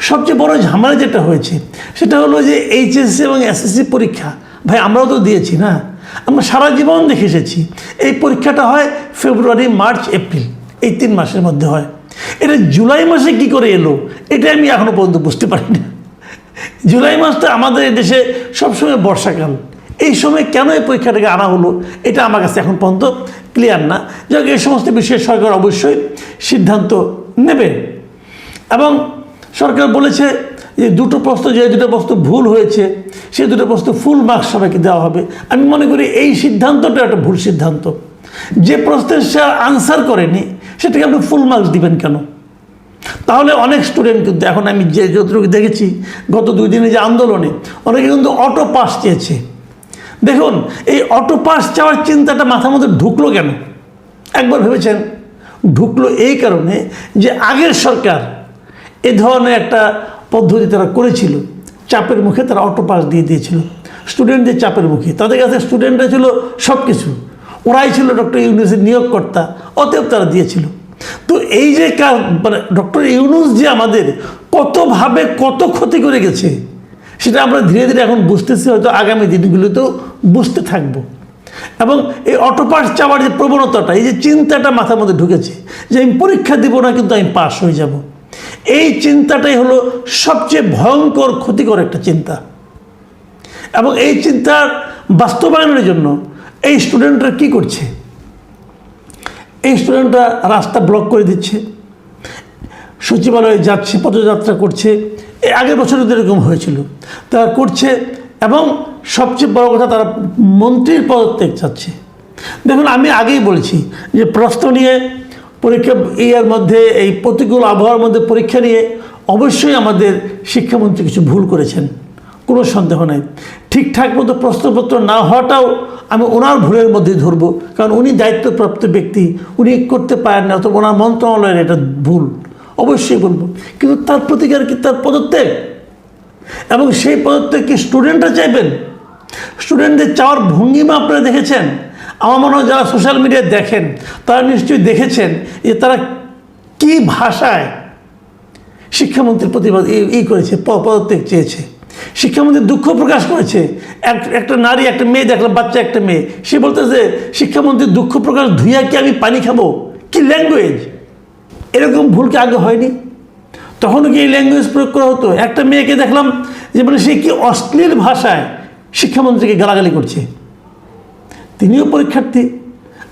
সবচেয়ে বড় ঝামেলা যেটা হয়েছে সেটা হলো যে এইচএসসি এবং এসএসসি পরীক্ষা, ভাই আমরাও তো দিয়েছি না, আমরা সারা জীবন দেখে এসেছি এই পরীক্ষাটা হয় ফেব্রুয়ারি, মার্চ, এপ্রিল, এই 3 মাসের মধ্যে হয়। এটা জুলাই মাসে কি করে এলো এটা আমি এখনও পর্যন্ত বুঝতে পারি না। জুলাই মাসটা আমাদের দেশে সবসময় বর্ষাকাল, এই সময় কেন এই পরীক্ষাটাকে আনা হলো এটা আমার কাছে এখন পর্যন্ত ক্লিয়ার না। যাক, এই সমস্ত বিষয়ে সরকার অবশ্যই সিদ্ধান্ত নেবে। এবং সরকার বলেছে যে দুটো প্রশ্ন ভুল হয়েছে সেই দুটো প্রশ্ন ফুল মার্কস সবাইকে দেওয়া হবে। আমি মনে করি এই সিদ্ধান্তটা একটা ভুল সিদ্ধান্ত। যে প্রশ্নের সে আনসার করেনি সেটাকে আপনি ফুল মার্কস দিবেন কেন? তাহলে অনেক স্টুডেন্ট কিন্তু এখন আমি যতটুকু দেখেছি গত 2 দিনে যে আন্দোলনে অনেকে কিন্তু অটো পাস চেয়েছে। দেখুন, এই অটো পাস চাওয়ার চিন্তাটা মাথার মধ্যে ঢুকলো কেন? একবার ভেবেছেন? ঢুকলো এই কারণে যে আগের সরকার এ ধরনের একটা পদ্ধতি তারা করেছিল, চাপের মুখে তারা অটো পাস দিয়ে দিয়েছিল স্টুডেন্টদের চাপের মুখে। তাদের কাছে স্টুডেন্টরা ছিল সব কিছু, ওরাই ছিল ডক্টর ইউনূসের নিয়োগকর্তা, অতএব তারা দিয়েছিল। তো এই যে মানে ডক্টর ইউনূস যে আমাদের কতভাবে কত ক্ষতি করে গেছে সেটা আমরা ধীরে ধীরে এখন বুঝতেছি, হয়তো আগামী দিনগুলোতেও বুঝতে থাকবো। এবং এই অটো পাস চাওয়ার যে প্রবণতাটা, এই যে চিন্তাটা মাথার মধ্যে ঢুকেছে যে আমি পরীক্ষা দিব না কিন্তু আমি পাস হয়ে যাব, এই চিন্তাটাই হলো সবচেয়ে ভয়ঙ্কর ক্ষতিকর একটা চিন্তা। এবং এই চিন্তার বাস্তবায়নের জন্য এই স্টুডেন্টরা কি করছে? এই স্টুডেন্টরা রাস্তা ব্লক করে দিচ্ছে, সচিবালয়ে যাচ্ছে, পদযাত্রা করছে। এই আগের বছরও এরকম হয়েছিল, তারা করছে। এবং সবচেয়ে বড় কথা, তারা মন্ত্রীর পদত্যাগ চাচ্ছে। দেখুন, আমি আগেই বলেছি যে প্রশ্ন নিয়ে পরীক্ষা ইয়ার মধ্যে, এই প্রতিকূল আবহাওয়ার মধ্যে পরীক্ষা নিয়ে অবশ্যই আমাদের শিক্ষামন্ত্রী কিছু ভুল করেছেন, কোনো সন্দেহ নাই। ঠিকঠাক মতো প্রশ্নপত্র না হওয়াটাও আমি ওনার ভুলের মধ্যে ধরবো, কারণ উনি দায়িত্বপ্রাপ্ত ব্যক্তি, উনি করতে পারেন না, অথবা ওনার মন্ত্রণালয়ের এটা ভুল, অবশ্যই বলবো। কিন্তু তার প্রতিকার কি তার পদত্যাগ? এবং সেই পদত্যাগ কি স্টুডেন্টরা চাইবেন? স্টুডেন্টদের চাওয়ার ভঙ্গিমা আপনারা দেখেছেন? আমার মনে হয় যারা সোশ্যাল মিডিয়ায় দেখেন তারা নিশ্চয়ই দেখেছেন যে তারা কি ভাষায় শিক্ষামন্ত্রীর প্রতিবাদ করেছে, পদত্যাগ চেয়েছে। শিক্ষামন্ত্রী দুঃখ প্রকাশ করেছে। একটা নারী, একটা মেয়ে দেখলাম, বাচ্চা একটা মেয়ে, সে বলতেছে শিক্ষামন্ত্রীর দুঃখ প্রকাশ ধুইয়া কি আমি পানি খাবো? কি ল্যাঙ্গুয়েজ! এরকম ভুল কি আগে হয়নি? তখনও কি এই ল্যাঙ্গুয়েজ প্রয়োগ করা হতো? একটা মেয়েকে দেখলাম যে মানে সে কি অশ্লীল ভাষায় শিক্ষামন্ত্রীকে গালাগালি করছে, তিনিও পরীক্ষার্থী।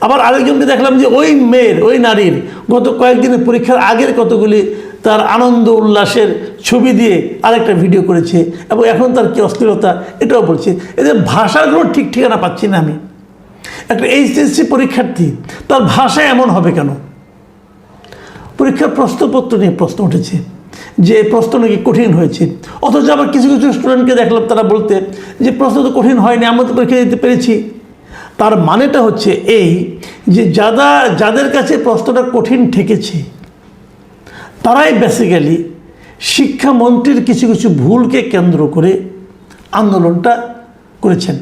আবার আরেকজনকে দেখলাম যে ওই মেয়ের, ওই নারীর গত কয়েকদিনের পরীক্ষার আগের কতগুলি তার আনন্দ উল্লাসের ছবি দিয়ে আরেকটা ভিডিও করেছে, এবং এখন তার কি অশ্লীলতা এটাও বলছে। এদের ভাষাগুলো ঠিক ঠিকানা পাচ্ছি না আমি। একটা এইচএসসি পরীক্ষার্থী, তার ভাষা এমন হবে কেন? পরীক্ষার প্রশ্নপত্র নিয়ে প্রশ্ন উঠেছে যে প্রশ্ন নাকি কঠিন হয়েছে, অথচ আবার কিছু কিছু স্টুডেন্টকে দেখলাম তারা বলতে যে প্রশ্ন তো কঠিন হয়নি, আমরা তো পরীক্ষা দিতে পেরেছি। তার মানেটা হচ্ছে এই যে যাদের কাছে প্রশ্নটা কঠিন ঠেকেছে তারাই বেসিক্যালি শিক্ষামন্ত্রীর কিছু কিছু ভুলকে কেন্দ্র করে আন্দোলনটা করেছেন।